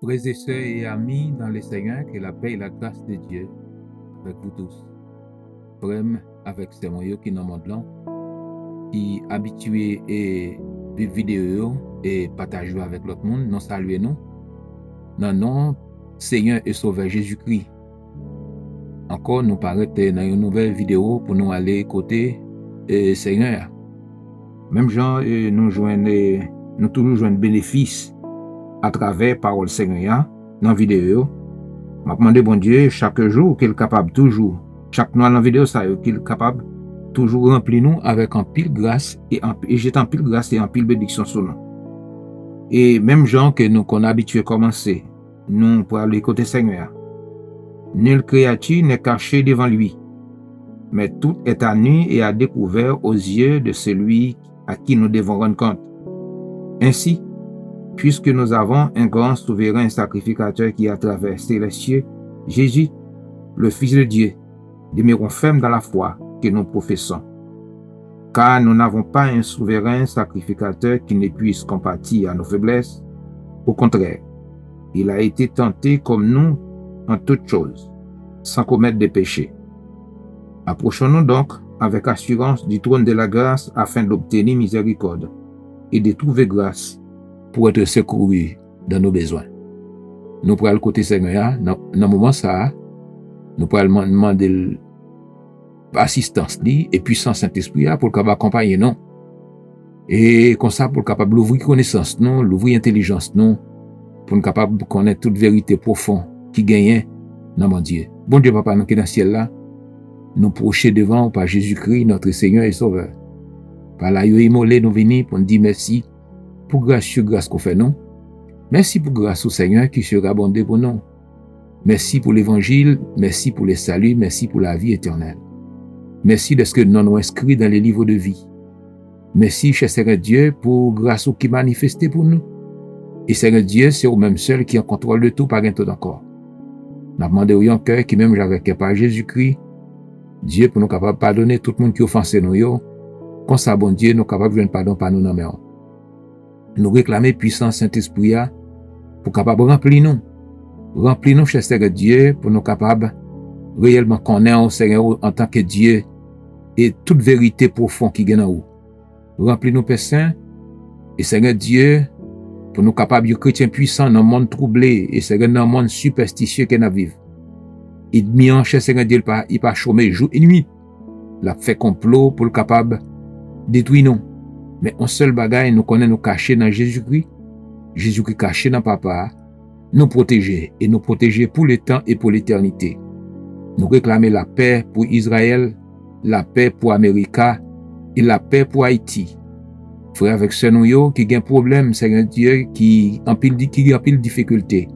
Frères et sœurs et amis dans le Seigneur, que la paix et la grâce de Dieu avec vous tous. Frère, avec ces moyens qui nous montrent, qui habitués et vivre vidéo et partager avec l'autre monde, nous saluer nous. Non, non, Seigneur et Sauveur Jésus-Christ. Encore nous paraître dans une nouvelle vidéo pour nous aller côté Seigneur. Même gens, nous toujours joignent bénéfice à travers parole Seigneur dans la vidéo. Je demande bon Dieu chaque jour qu'il est capable toujours, chaque noir dans la vidéo, ça qu'il est capable toujours remplir nous avec un pile grâce et jeter en pile grâce et en pile bénédiction sur nous. Et même gens que nous qu'on habitué à commencer, nous pour aller côté Seigneur. Nul créature n'est caché devant lui, mais tout est à nu et à découvert aux yeux de celui à qui nous devons rendre compte. Ainsi, puisque nous avons un grand souverain sacrificateur qui a traversé les cieux, Jésus, le Fils de Dieu, demeurons fermes dans la foi que nous professons. Car nous n'avons pas un souverain sacrificateur qui ne puisse compatir à nos faiblesses. Au contraire, il a été tenté comme nous en toutes choses, sans commettre de péché. Approchons-nous donc avec assurance du trône de la grâce afin d'obtenir miséricorde et de trouver grâce pour être secouru dans nos besoins. Nous pourrons le côté Seigneur, dans le moment ça, nous pourrons demander assistance et puissance Saint-Esprit pour capable accompagner nous. Et comme ça, pour capable l'ouvrir connaissance nous, l'ouvrir intelligence nous, pour nous capable connaître toute vérité profonde qui gagne dans mon Dieu. Bon Dieu, Papa, nous qui dans le ciel là, nous procher devant par Jésus-Christ, notre Seigneur et Sauveur. Par là, il immolé nous venir pour nous dire merci pour grâce qu'on fait nous. Merci pour grâce au Seigneur qui sera abondé pour nous. Merci pour l'évangile, merci pour le salut, merci pour la vie éternelle. Merci de ce que nous nous inscrits dans les livres de vie. Merci, cher Seigneur Dieu, pour grâce qui manifesté pour nous. Et Seigneur Dieu, c'est au même seul qui en contrôle de tout, pas un tout encore. Nous demandons un cœur qui même j'avais cœur par Jésus-Christ. Dieu pour nous capable de pardonner tout le monde qui offense nous. Comme ça, bon Dieu, nous capable de pardon par nous dans nos mains. Nous réclamer puissance Saint-Esprit pour capable remplir nous. Remplir nous, cher Seigneur Dieu, pour nous capable réellement connaître au Seigneur en tant que Dieu et toute vérité profonde qui gagne en nous. Remplis nous, Père Saint, et Seigneur Dieu, pour nous capables de chrétiens puissants dans le monde troublé et Seigneur dans le monde superstitieux que nous vivons. Il mis en cher Seigneur Dieu, il pas chômer jour et nuit. Il a fait complot pour le capable détruire nous. Mais un seul bagage, nous connaissons nous cacher dans Jésus-Christ. Jésus-Christ caché dans Papa, nous protéger et nous protéger pour le temps et pour l'éternité. Nous réclamer la paix pour Israël, la paix pour l'Amérique et la paix pour Haïti. Frère avec ce nous qui a un problème, Seigneur Dieu, qui a en pile difficulté.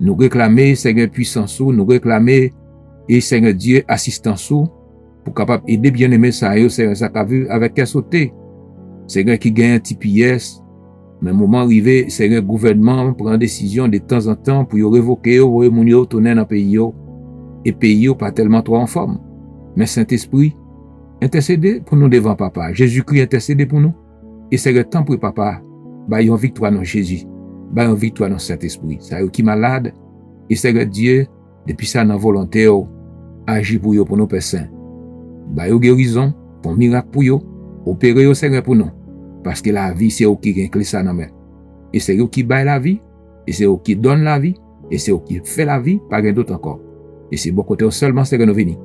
Nous réclamer, Seigneur puissance, nous réclamer, et Seigneur Dieu, assistance, pour capable aider bien aimé ça, Seigneur, ça qu'a vu avec qu'à sauter. Seigneur qui gagne un petit pièce, mais moment arrivé, Seigneur gouvernement prend décision de temps en temps pour révoquer, pour retourner dans le pays, et pays pas tellement trop en forme. Mais Saint-Esprit, intercédez pour nous devant Papa. Jésus-Christ intercédez pour nous. Et c'est le temps pour Papa, bah une victoire dans Jésus, bah une victoire dans Saint-Esprit. Ça qui malade, et c'est le Dieu, depuis ça dans volonté, agit pour nous, Père Saint. Bah une guérison, pour miracle pour eux, opérer au Seigneur pour nous. Parce que la vie, c'est eux qui gagne ça dans main. Et c'est eux qui baillent la vie, et c'est eux qui donnent la vie, et c'est eux qui fait la vie, pas rien d'autre encore. Et c'est bon côté seulement c'est que nous venons.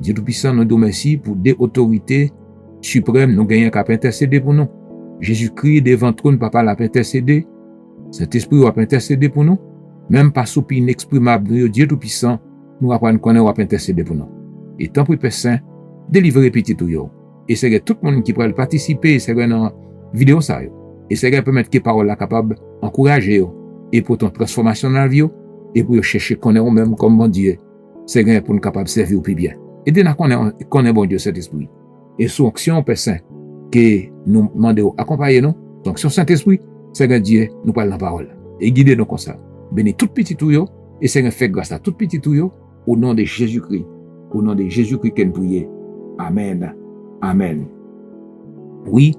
Dieu Tout-Puissant, nous nous remercie pour des autorités suprêmes, nous gagnons qu'à intercéder pour nous. Jésus-Christ devant trône, Papa l'a intercédé. Saint-Esprit va intercéder pour nous. Même par soupir inexprimable, Dieu Tout-Puissant, nous apprenons qu'on va intercéder pour nous. Et tant pour Père Saint, délivrer petit tout yo. Et c'est que tout le monde qui pourrait participer, c'est que dans la vidéo ça yo. Et c'est que permettre que parole là capable d'encourager yo. Et pour ton transformation dans la vie yo. Et pour chercher qu'on est même comme bon Dieu. C'est que pour nous capable de servir au plus bien. Et dès qu'on est bon Dieu cet esprit. Et sous action Père Saint, que nous demandons accompagner nous. Donc, sur Saint-Esprit, Seigneur Dieu, nous parlons la parole. Et guidez nous comme ça. Bénis tout petit tout yo, et Seigneur fait grâce à tout petit tout yo, au nom de Jésus-Christ. Au nom de Jésus-Christ qu'on prie. Amen. Amen. Oui,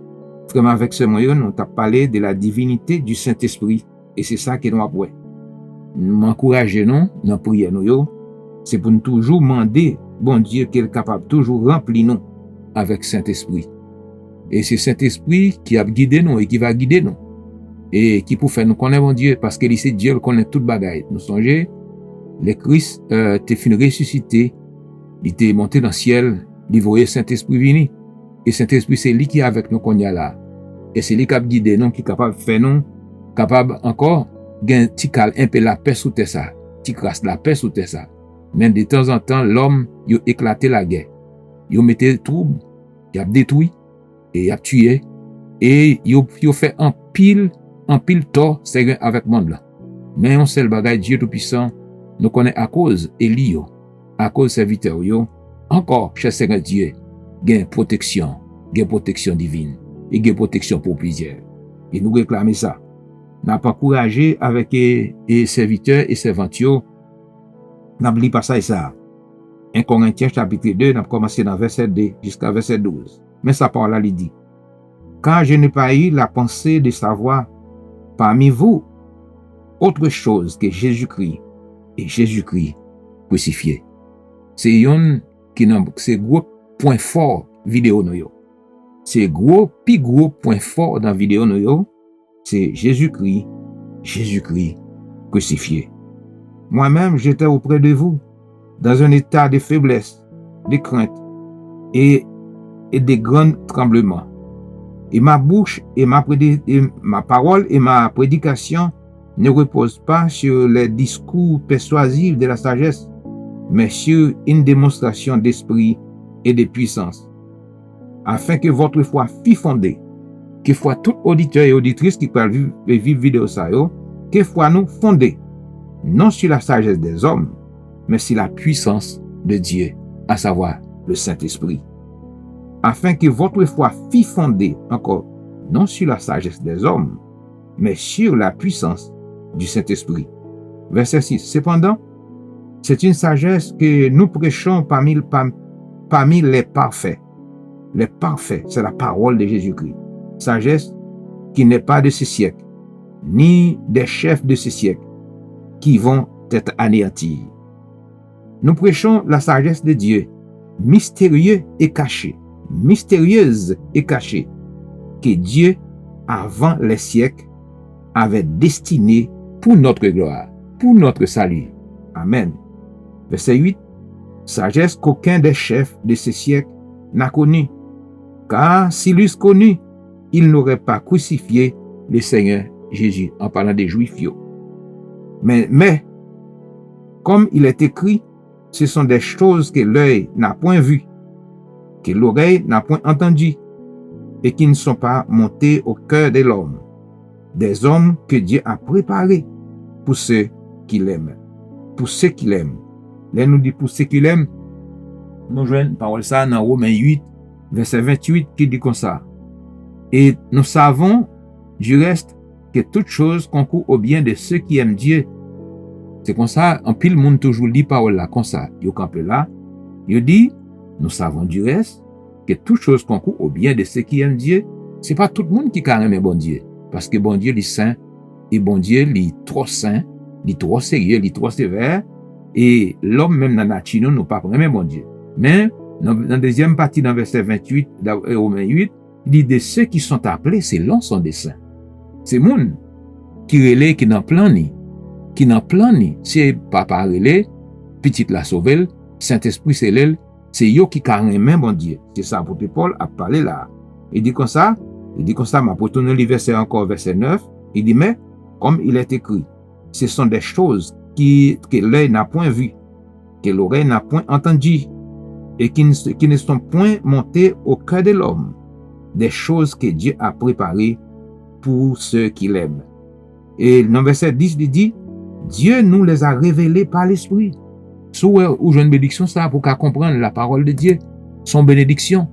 vraiment avec ce moyen, nous avons parlé de la divinité du Saint-Esprit. Et c'est ça que nous avons. m'encourager nous dans prière nous yo, c'est pour nous toujours demander bon Dieu qu'il est capable toujours remplir nous avec Saint-Esprit. Et c'est Saint-Esprit qui a guidé nous et qui va guider nous. Et qui pour faire nous connaître bon Dieu, parce que c'est Dieu qui connaît toute bagaille. Nous songez, le Christ t'est fini ressuscité, il t'est monté dans le ciel, il voyait Saint-Esprit venir. Et Saint-Esprit, c'est lui qui est avec nous qu'on y a là. Et c'est lui qui a guidé nous, qui est capable de faire nous, capable encore, gagner un petit calme, un peu la paix sous terre ça, petit crasse la paix sous terre ça. Mais de temps en temps, l'homme, il a éclaté la guerre. Il a mis des troubles, il a détruit, et il a tué, et il a fait un pile tort, c'est avec le monde là. Mais on sait le bagage, Dieu Tout-Puissant, nous connaît à cause Élio, à cause serviteur, encore, cher Seigneur Dieu, gain protection divine, et gain protection pour plusieurs. Et nous réclamer ça. N'a pas encouragé avec les serviteurs et servantes, n'a pas lu pas ça et ça. 1 Corinthiens chapitre 2, n'a commencé dans verset 2 jusqu'à verset 12. Mais sa parole là, il dit, car je n'ai pas eu la pensée de savoir parmi vous autre chose que Jésus-Christ et Jésus-Christ crucifié. C'est un gros point fort vidéo nous yo. C'est plus gros point fort dans vidéo nous yo, c'est Jésus-Christ crucifié. Moi-même, j'étais auprès de vous dans un état de faiblesse, de crainte et de grands tremblements. Et ma bouche et ma parole et ma prédication ne reposent pas sur les discours persuasifs de la sagesse, mais sur une démonstration d'esprit et de puissance, afin que votre foi fût fondée, que foi tout auditeur et auditrice qui peut vivre vidéo ça yo, que foi nous fondée, non sur la sagesse des hommes, mais sur la puissance de Dieu, à savoir le Saint-Esprit. Afin que votre foi fût fondée encore, non sur la sagesse des hommes, mais sur la puissance du Saint-Esprit. Verset 6. Cependant, c'est une sagesse que nous prêchons parmi les parfaits. Les parfaits, c'est la parole de Jésus-Christ. Sagesse qui n'est pas de ce siècle, ni des chefs de ce siècle, qui vont être anéantis. Nous prêchons la sagesse de Dieu, mystérieuse et cachée, que Dieu, avant les siècles, avait destinée pour notre gloire, pour notre salut. Amen. Verset 8. Sagesse qu'aucun des chefs de ce siècle n'a connue, car s'il eussent connu, il n'aurait pas crucifié le Seigneur Jésus, en parlant des Juifs. Mais, comme il est écrit, ce sont des choses que l'œil n'a point vues, que l'oreille n'a point entendues, et qui ne sont pas montées au cœur de l'homme, des hommes que Dieu a préparés pour ceux qui l'aiment. Pour ceux qui l'aiment. Là, nous dit pour ceux qui l'aiment, nous joignons parole ça dans Romains 8, verset 28, qui dit comme ça. Et nous savons, du reste, que toute chose concourt au bien de ceux qui aiment Dieu. C'est comme ça, en pile monde toujours dit parole là, comme ça. Yo campé là, yo dit, nous savons du reste, que toute chose concourt au bien de ceux qui aiment Dieu. C'est pas tout le monde qui aime bon Dieu. Parce que bon Dieu, il est saint, et bon Dieu, il est trop saint, il est trop sérieux, il est trop sévère, et l'homme même dans la nature, nous pas aimer bon Dieu. Mais, dans la deuxième partie, dans verset 28, dans Romains 8, il dit de ceux qui sont appelés, c'est l'on sont des saints. C'est moun qui relève, qui n'en plan ni, c'est papa relève, petite la sauvel, Saint-Esprit c'est l'elle, c'est yo qui carrément bon Dieu. C'est ça, apôtre Paul a parlé là. Il dit comme ça, mais pour tourner le verset encore, verset 9, il dit, mais, comme il est écrit, ce sont des choses que l'œil n'a point vues, que l'oreille n'a point entendues, et qui ne sont point montées au cœur de l'homme, des choses que Dieu a préparées pour ceux qui l'aiment. Et dans verset 10, il dit, Dieu nous les a révélées par l'Esprit. Ou j'ai une bénédiction, ça, pour qu'à comprendre la parole de Dieu. Son bénédiction,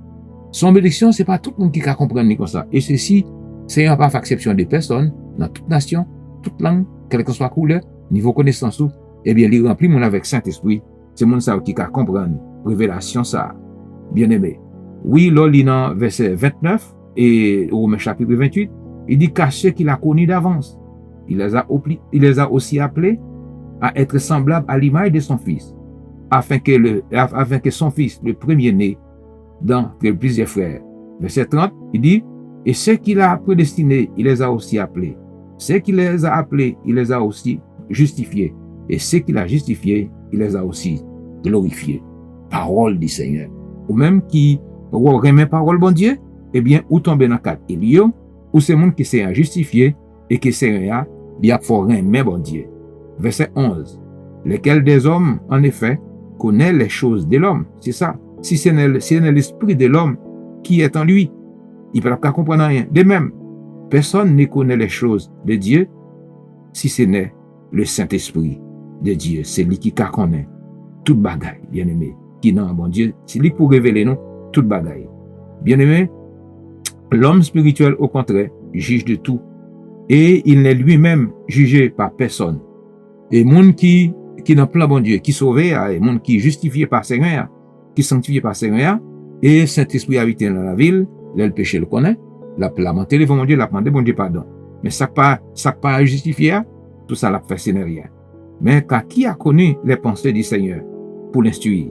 c'est pas tout le monde qui peut comprendre comme ça. Et ceci, c'est un pas exception des personnes, dans toute nation, toute langue, quelle que soit couleur, niveau connaissance, eh bien, il remplit mon avec Saint-Esprit. C'est mon ça qui peut comprendre. Révélation, ça. Bien aimé. Oui, là, il dans verset 29 et au chapitre 28, il dit qu'à ceux qu'il a connus d'avance, il les a aussi appelés, à être semblable à l'image de son Fils, afin que son Fils, le premier-né d'entre plusieurs frères. Verset 30, il dit, et ceux qu'il a prédestinés, il les a aussi appelés. Ceux qu'il les a appelés, il les a aussi justifiés. Et ceux qu'il a justifiés, il les a aussi glorifiés. Parole du Seigneur. Ou même qui remet parole bon Dieu, eh bien, ou tombe dans quatre Elio, ou c'est monde qui s'est justifié et qui s'est il y a fort remet bon Dieu. Verset 11. Lesquels des hommes, en effet, connaissent les choses de l'homme. C'est ça. Si c'est l'esprit de l'homme qui est en lui, il ne peut pas comprendre rien. De même, personne ne connaît les choses de Dieu si ce n'est le Saint-Esprit de Dieu. C'est lui qui connaît toute bagaille, bien aimé. Qui non, bon Dieu, c'est lui pour révéler nous toute bagaille. Bien aimé, l'homme spirituel, au contraire, juge de tout. Et il n'est lui-même jugé par personne. Et monde qui dans plan bon Dieu, qui sauvé, et monde qui justifié par Seigneur, qui sanctifié par Seigneur, et Saint-Esprit habite dans la ville, là le péché le connaît, la lamenté devant mon Dieu, la demandé bon Dieu pardon. Mais ça pas justifié, tout ça l'a fait c'est rien. Mais car qui a connu les pensées du Seigneur pour l'instruire?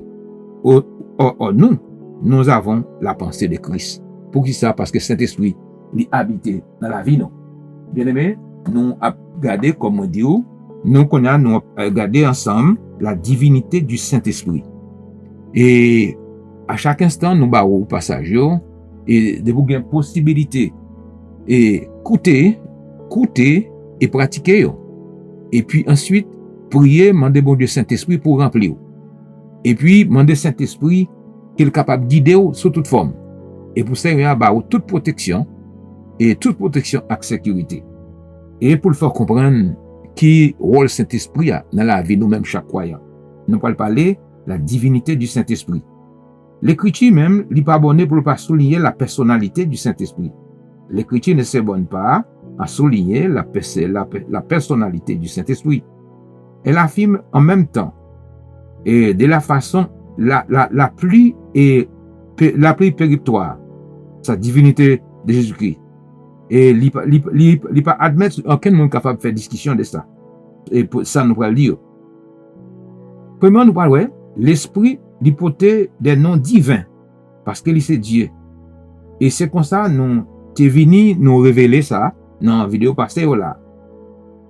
Nous avons la pensée de Christ. Pour qui ça? Parce que Saint-Esprit il habite dans la vie, non? Bien aimé, nous avons regardé, comme on dit, nous avons regardé ensemble la divinité du Saint-Esprit. Et à chaque instant, nous avons au passage, et de vous une possibilité et écouter et pratiquer. Et puis ensuite, prier, demander bon Dieu Saint-Esprit pour remplir. Et puis, demander Saint-Esprit qu'il est capable de guider sous toute forme. Et pour ça, il y a toute protection avec sécurité. Et pour le faire comprendre qui rôle Saint-Esprit dans la vie nous-mêmes chaque croyant. Nous allons parler de la divinité du Saint-Esprit. L'Écriture même n'est pas bonne pour ne pas souligner la personnalité du Saint-Esprit. L'Écriture ne se bonne pas à souligner la personnalité du Saint-Esprit. Elle affirme en même temps et de la façon la plus péremptoire sa divinité de Jésus-Christ. Et il pas admettre aucun monde capable de faire discussion de ça. Et pour ça, nous allons lire. Premièrement, nous parlons, l'Esprit l'hypothèse des noms divins, parce qu'il c'est Dieu. Et c'est comme ça, nous t'es venu nous révéler ça dans la vidéo passée là.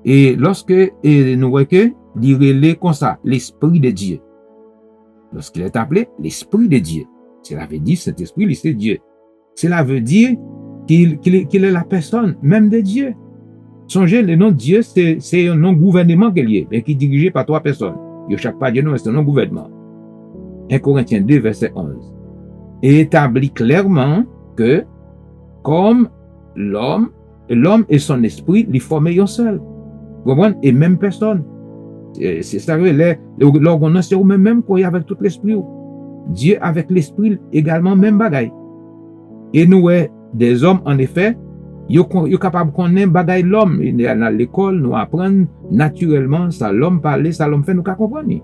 Et lorsque nous voyons que il relève comme ça, l'Esprit de Dieu. Lorsqu'il est appelé l'Esprit de Dieu, cela veut dire cet Esprit, c'est Dieu. Cela veut dire qu'il est la personne même de Dieu. Songez, le nom de Dieu, c'est un non-gouvernement qu'il est, mais qui est dirigé par trois personnes. Il n'y a chaque pas Dieu, non, mais c'est un non-gouvernement. 1 Corinthiens 2, verset 11. Et établit clairement que, comme l'homme et son esprit, ils forment un seul. Vous comprenez? Et même personne. C'est ça, l'organisation, c'est même qu'on y a avec tout l'esprit. Dieu avec l'esprit également, même bagaille. Et nous, des hommes, en effet, ils sont capables de connaître bagaille l'homme. À l'école, nous apprenons naturellement, ça l'homme parler, ça l'homme fait, nous qu'à comprendre.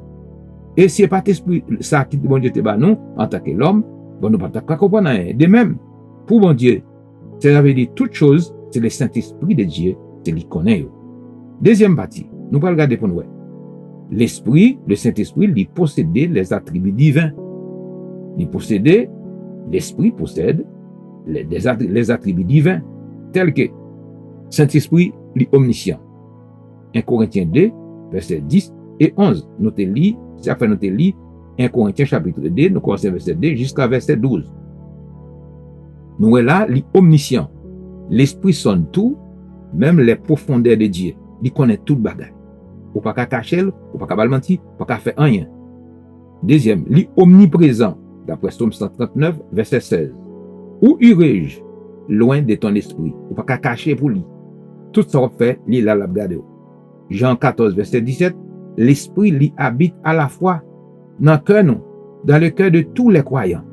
Et si pas l'esprit, ça qui bon Dieu te bat nous, en tant que l'homme, bon, nous pas qu'à comprendre rien. De même, pour bon Dieu, ça veut dire toute chose, c'est le Saint-Esprit de Dieu, c'est lui connaît. Deuxième partie, nous allons regarder pour nous. L'Esprit, le Saint-Esprit, il possède les attributs divins. L'Esprit possède les attributs divins, tels que Saint-Esprit, omniscient. 1 Corinthiens 2, verset 10 et 11. Notez-li, ça fait noter-li 1 Corinthiens chapitre 2, nous commençons verset 2 jusqu'à verset 12. Nous est là, omniscient. L'Esprit sonne tout, même les profondeurs de Dieu. Il connaît tout le bagage. Ou pas qu'à cacher, ou pas qu'à mentir, ou pas qu'à faire rien. Deuxième, omniprésent, d'après Psaume 139, verset 16. Où irai-je loin de ton esprit? Ou pas qu'à cacher pour lui. Tout ça fait, lui là, la regarde. Jean 14, verset 17. L'esprit lui habite à la fois dans le cœur, dans le cœur de tous les croyants.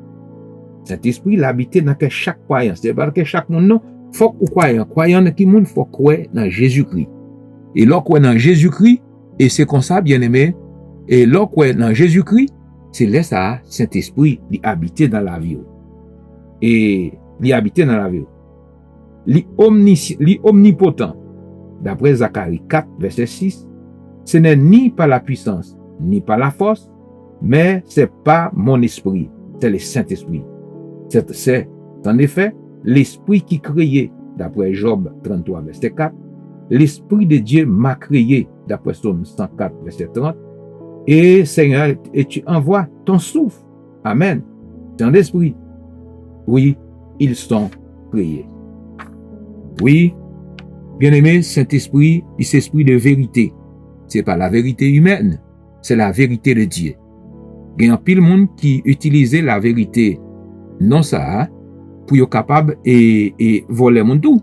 Cet esprit l'habite dans chaque croyant. C'est parce que chaque monde, non, faut qu'on croyant. Croyant qui monde, faut croire dans Jésus-Christ. Et là, croire dans Jésus-Christ, et c'est comme ça, bien aimé. Et là, croire dans Jésus-Christ, c'est là ça, Saint-Esprit, lui habite dans la vie. Et lui habite dans la vie. Lui omnipotent. D'après Zacharie 4, verset 6. ce n'est ni par la puissance, ni par la force, mais c'est pas mon esprit, c'est le Saint-Esprit. C'est en effet l'esprit qui créait, d'après Job 33, verset 4. L'esprit de Dieu m'a créé, d'après Psaume 104, verset 30. Et Seigneur, et tu envoies ton souffle. Amen. Ton esprit. Oui, ils sont créés. Oui, bien-aimé, Saint-Esprit, c'est esprit de vérité. C'est pas la vérité humaine, c'est la vérité de Dieu. Il y a un pile monde qui utilisait la vérité non ça pour être capable et voler mon tout,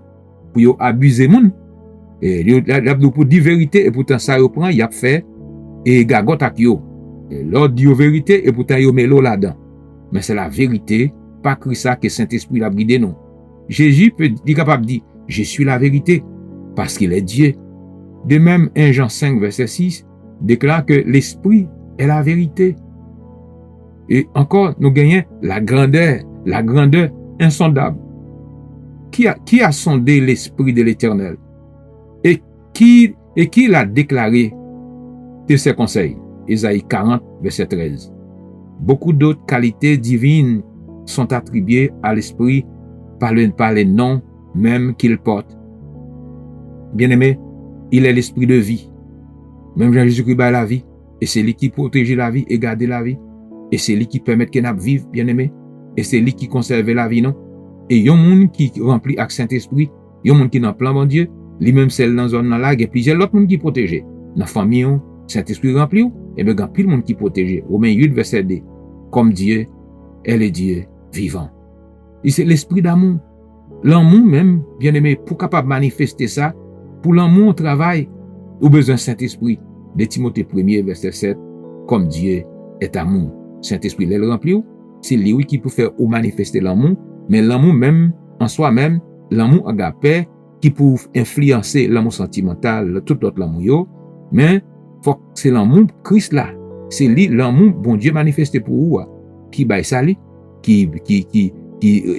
pour abuser mon. Et pour dire vérité et pourtant ça yo prend, il a fait et gagote ak yo. L'autre dit vérité et pourtant yo met l'eau là-dedans. Mais c'est la vérité, pas que ça que Saint-Esprit l'a guidé non. Jésus peut dire capable de dire je suis la vérité parce qu'il est Dieu. De même 1 Jean 5 verset 6 déclare que l'esprit est la vérité. Et encore nous gagnons la grandeur insondable. Qui a sondé l'esprit de l'Éternel et qui l'a déclaré de ses conseils? Ésaïe 40 verset 13. Beaucoup d'autres qualités divines sont attribuées à l'esprit par les noms même qu'il porte. Bien-aimé, il est l'esprit de vie. Même Jean-Jésus-Christ a la vie. Et c'est lui qui protège la vie et garde la vie. Et c'est lui qui permet que nous vivions, bien-aimé. Et c'est lui qui conserve la vie, non? Et il y a un monde qui remplit avec Saint-Esprit. Il y a un monde qui n'a plan, bon Dieu. Lui-même, c'est dans la zone là, il y a plusieurs autres monde qui protège. Dans la famille, Saint-Esprit rempli, et bien, il y a plus de monde qui protège. Romains 8, verset 2. Comme Dieu, elle est Dieu vivant. Et c'est l'esprit d'amour. L'amour même, bien-aimé, pour capable manifester ça, pour l'amour au travail, ou besoin Saint-Esprit. De Timothée 1, verset 7. Comme Dieu est amour. Saint-Esprit, il remplit, c'est lui qui peut faire ou manifester l'amour, mais l'amour même, en soi-même, l'amour agapé, qui peut influencer l'amour sentimental, tout autre l'amour, mais faut que c'est l'amour Christ là. C'est lui, l'amour, bon Dieu manifesté pour vous, qui baille ça, qui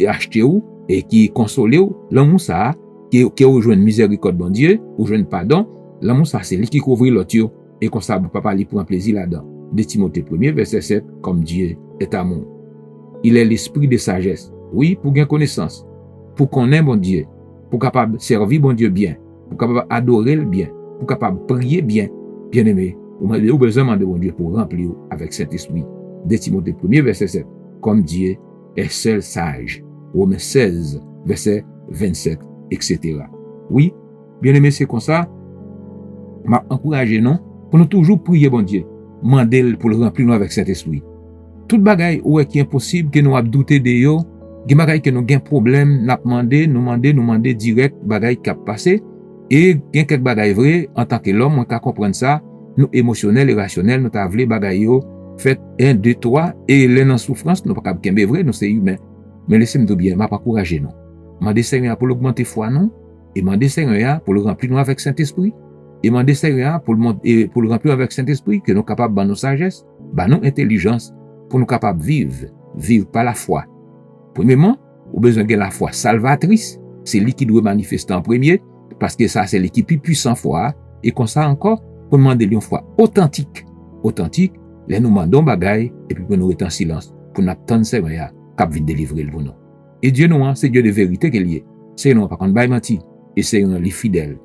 achète ou, et qui console ou, l'amour ça, qui rejoint miséricorde, bon Dieu, rejoint pardon, l'amour ça, c'est lui qui couvre l'autre, et comme ça, papa lui prend plaisir là-dedans. De Timothée 1, verset 7, comme Dieu est amour. Il est l'esprit de sagesse. Oui, pour gagner connaissance, pour connaître bon Dieu, pour capable servir bon Dieu bien, pour capable adorer le bien, pour capable prier bien, bien aimé. Vous avez besoin de bon Dieu pour remplir avec cet esprit. De Timothée 1, verset 7, comme Dieu est seul sage. Romains 16, verset 27, etc. Oui, bien aimé, c'est comme ça. M'a encouragé, non? Pour nous toujours prier bon Dieu. Mandel pour le remplir avec cet esprit. Tout bagaille qui est impossible que nous a douté de yo, des bagaille que nous gain problème, n'a demander direct bagaille qui a passé et gain quelques bagaille vrai en tant que l'homme on peut comprendre ça, nous émotionnel et rationnel nous t'a vle bagaille yo fait 1 2 3 et les en souffrance nous pas capable vrai nous c'est humain. Mais laissez-moi bien, m'a pas encourager non. Mandez Seigneur pour augmenter foi non et mandez Seigneur pour le remplir nous avec Saint-Esprit. Et mandez Seigneur pour le remplir avec Saint-Esprit que nous capables de nos sagesse, de nos intelligence pour nous capables de vivre par la foi. Premièrement, vous avez besoin de la foi salvatrice, c'est lui qui doit manifester en premier parce que ça c'est l'équipe plus puissant foi et comme ça encore pour demander une foi authentique, les nous mandons bagaille et puis pour nous être en silence pour nous attendre Seigneur cap vite délivrer le nous. Et Dieu nous c'est Dieu de vérité qu'il est. C'est non pas qu'on baille menti et c'est un les fidèles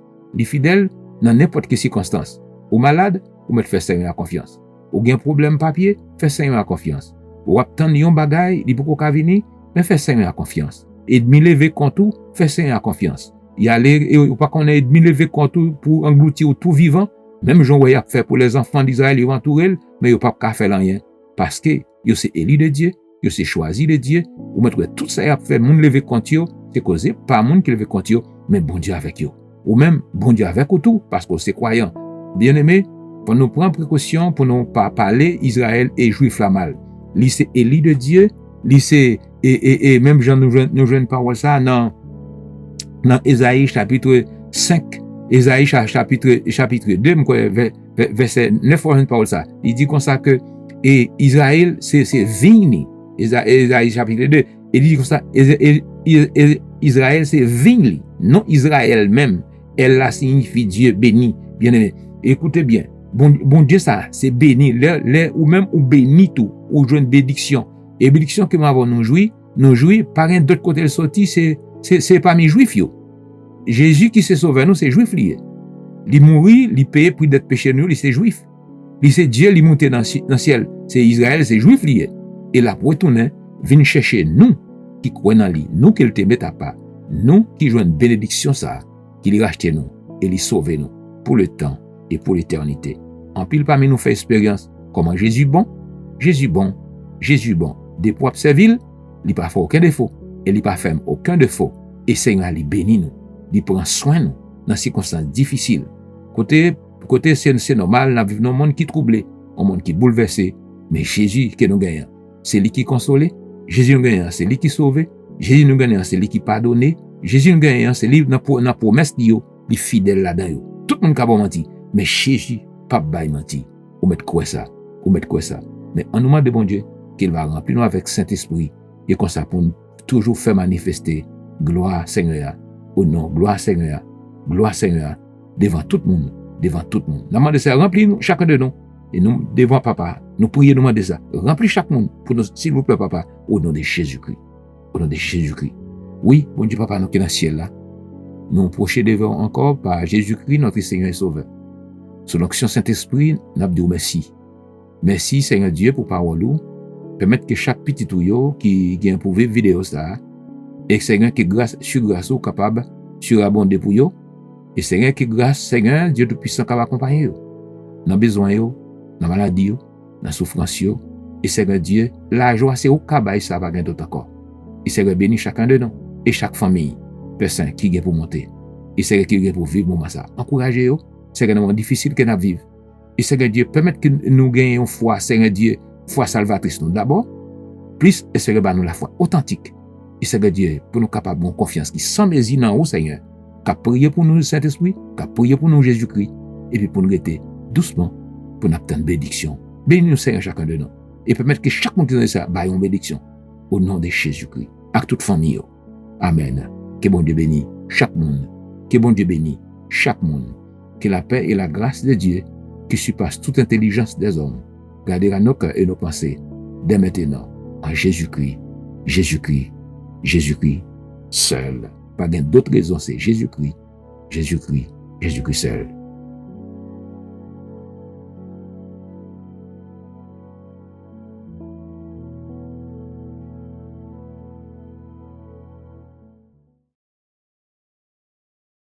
dans n'importe quelle circonstance. Ou malade, ou mettre faire Seigneur confiance. Ou gen problème papier, faire Seigneur confiance. Ou attendre yon bagay, li pou ka vini, mais faire Seigneur confiance. Et demi lever contre tout, faire Seigneur confiance. Y aller et ou pas qu'on ait demi lever contre tout pour engloutir tout vivant, même Jean voyait faire pour les enfants d'Israël ils entouré, mais yo pas ka faire rien parce que yo c'est élu de Dieu, yo c'est choisi de Dieu, ou mettre tout ça y a fait moun lever contre yo, c'est causé pas moun qui lever contre yo, mais bon Dieu avec yo. Ou même, bon Dieu avec ou tout, parce que c'est croyant. Bien aimé, pour nous prendre précaution, pour nous pas parler Israël et juif la mal. Li c'est élu de Dieu, li c'est, et même Jean nous joignent parole ça, dans Ésaïe chapitre 5, Ésaïe chapitre 2, verset 9, on parole ça. Il dit comme ça que, et Israël, c'est vigne. Ésaïe chapitre 2, il dit comme ça, Israël, c'est vigne, non Israël même. Elle là signifie Dieu béni. Bien aimé. Écoutez bien. Bon Dieu, ça, c'est béni. Ou même, ou béni tout, ou jouer une bénédiction. Et bénédiction que nous jouit, par un d'autre côté, le sorti, c'est parmi juifs, yo. Jésus qui s'est sauvé, nous, c'est juif, lié. Il mourit, il paye pour d'être péché, nous, c'est juif. Il c'est Dieu, il monte dans le ciel. C'est Israël, c'est juif, lié. Et là, pour retourner, vient chercher nous, qui croyons en lui, nous, qui te met à part, nous, qui jouons une bénédiction, ça, qui lui rachète nous, et lui sauve nous, pour le temps et pour l'éternité. En pile parmi nous fait expérience, comment Jésus bon, Jésus bon, Jésus bon. Des propres serviles, il n'a pas fait aucun défaut, et il n'a pas fait aucun défaut. Et Seigneur, il bénit nous, il prend soin de nous, dans des circonstances difficiles. Côté c'est normal, nous vivons dans un monde qui est troublé, un monde qui est bouleversé, mais Jésus qui nous gagne, c'est lui qui console, Jésus nous gagne, c'est lui qui sauve, Jésus nous gagne, c'est lui qui pardonne, Jésus nous gagne, c'est lui dans la promesse qui est fidèle là-dedans. Tout le monde a menti, mais Jésus pas bail menti. Ou mettre quoi ça? Mais en nous demande de bon Dieu qu'il va remplir nous avec Saint-Esprit et comme ça pour nous toujours faire manifester gloire Seigneur au nom, gloire Seigneur, devant tout le monde. Nous demandons ça, remplis nous, chacun de nous. Et nous, devant Papa, nous prions, nous demander ça. Remplis chaque monde pour nous, s'il vous plaît, Papa, au nom de Jésus-Christ. Au nom de Jésus-Christ. Oui, bon Dieu, Papa, nous qui est dans le ciel là, nous approchons devant encore par Jésus-Christ, notre Seigneur et Sauveur. Sous l'onction Saint-Esprit, nous disons merci. Merci, Seigneur Dieu, pour parole. Permettre que chaque petit tuyau qui vient pour vivre vidéo ça, et Seigneur, qui grâce, sur grâce, capable, surabonder pour eux. Et Seigneur, qui grâce, Seigneur, Dieu Tout-Puissant, qui va accompagner eux. Dans besoin, dans maladie, dans souffrance. Et Seigneur Dieu, la joie, c'est au cabaye, ça va gagner d'autres encore. Et Seigneur, bénis chacun de nous, et chaque famille, personne qui vient pour monter. Et Seigneur, qui vient pour vivre, moment ça. Encouragez-eux. C'est un moment difficile que nous vivons. Et Seigneur Dieu, permettre que nous gagnions foi, Seigneur Dieu, foi salvatrice nous d'abord, plus, et Seigneur, nous la foi authentique. Et Seigneur Dieu, pour nous capables de confiance qui sans mesure dans vous, Seigneur, qu'à prier pour nous le Saint-Esprit, qu'à prier pour nous Jésus-Christ, et puis pour nous rester doucement, pour nous obtenir une bénédiction. Bénis-nous, Seigneur, chacun de nous. Et permettre que chaque monde qui nous ça, ait une bénédiction. Au nom de Jésus-Christ. Avec toute famille. Amen. Que bon Dieu bénisse chaque monde. Que bon Dieu bénisse chaque monde. Que la paix et la grâce de Dieu, qui surpasse toute intelligence des hommes, gardera nos cœurs et nos pensées, dès maintenant, en Jésus-Christ, seul. Pas d'autre raison, c'est Jésus-Christ seul.